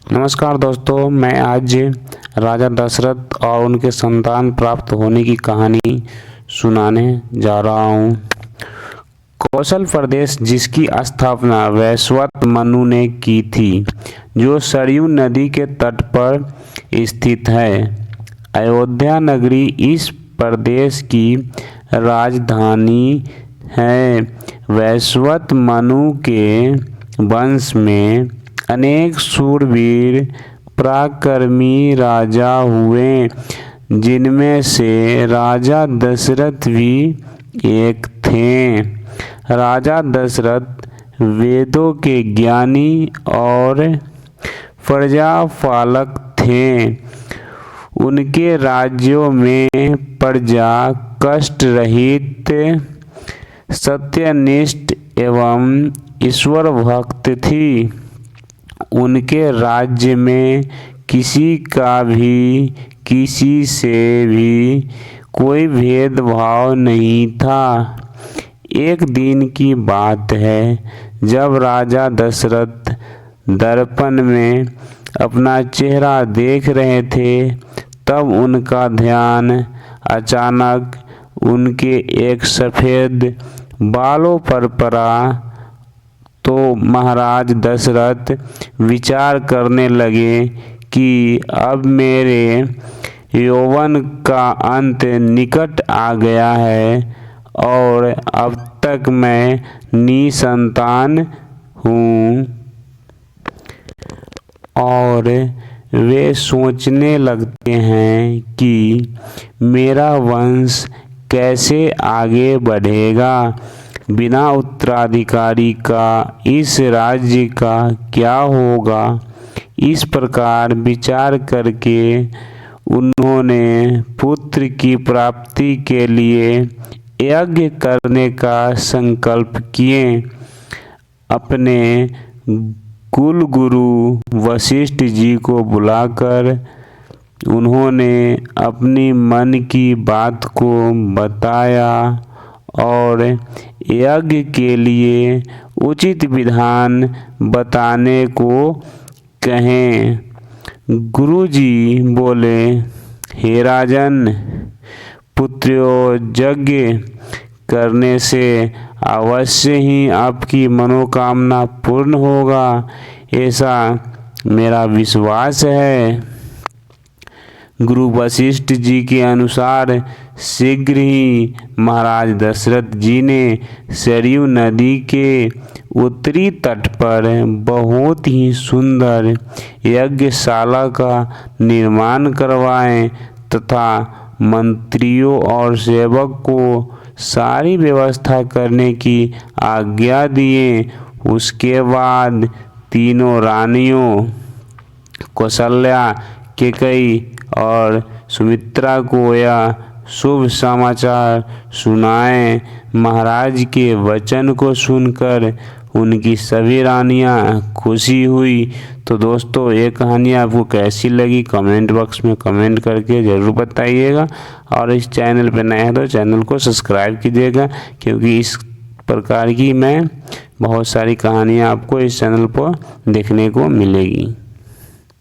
नमस्कार दोस्तों, मैं आज राजा दशरथ और उनके संतान प्राप्त होने की कहानी सुनाने जा रहा हूँ। कौशल प्रदेश, जिसकी स्थापना वैवस्वत मनु ने की थी, जो सरयू नदी के तट पर स्थित है। अयोध्या नगरी इस प्रदेश की राजधानी है। वैवस्वत मनु के वंश में अनेक शूरवीर पराक्रमी राजा हुए, जिनमें से राजा दशरथ भी एक थे। राजा दशरथ वेदों के ज्ञानी और प्रजापालक थे। उनके राज्यों में प्रजा कष्ट रहित, सत्यनिष्ठ एवं ईश्वर भक्त थी। उनके राज्य में किसी का भी किसी से भी कोई भेदभाव नहीं था। एक दिन की बात है, जब राजा दशरथ दर्पण में अपना चेहरा देख रहे थे, तब उनका ध्यान अचानक उनके एक सफ़ेद बालों पर पड़ा। तो महाराज दशरथ विचार करने लगे कि अब मेरे यौवन का अंत निकट आ गया है और अब तक मैं निसंतान हूँ। और वे सोचने लगते हैं कि मेरा वंश कैसे आगे बढ़ेगा। बिना उत्तराधिकारी का इस राज्य का क्या होगा। इस प्रकार विचार करके उन्होंने पुत्र की प्राप्ति के लिए यज्ञ करने का संकल्प किए। अपने कुलगुरु वशिष्ठ जी को बुलाकर उन्होंने अपनी मन की बात को बताया और यज्ञ के लिए उचित विधान बताने को कहें। गुरुजी बोले, हे राजन, पुत्रोयज्ञ करने से अवश्य ही आपकी मनोकामना पूर्ण होगा, ऐसा मेरा विश्वास है। गुरु वशिष्ठ जी के अनुसार शीघ्र ही महाराज दशरथ जी ने सरयू नदी के उत्तरी तट पर बहुत ही सुंदर यज्ञशाला का निर्माण करवाए तथा मंत्रियों और सेवक को सारी व्यवस्था करने की आज्ञा दिए। उसके बाद तीनों रानियों कौशल्या, कैकेयी और सुमित्रा को यह शुभ समाचार सुनाए। महाराज के वचन को सुनकर उनकी सभी रानियां खुशी हुई। तो दोस्तों, ये कहानी आपको कैसी लगी कमेंट बॉक्स में कमेंट करके ज़रूर बताइएगा। और इस चैनल पर नए हैं तो चैनल को सब्सक्राइब कीजिएगा, क्योंकि इस प्रकार की मैं बहुत सारी कहानियाँ आपको इस चैनल पर देखने को मिलेगी।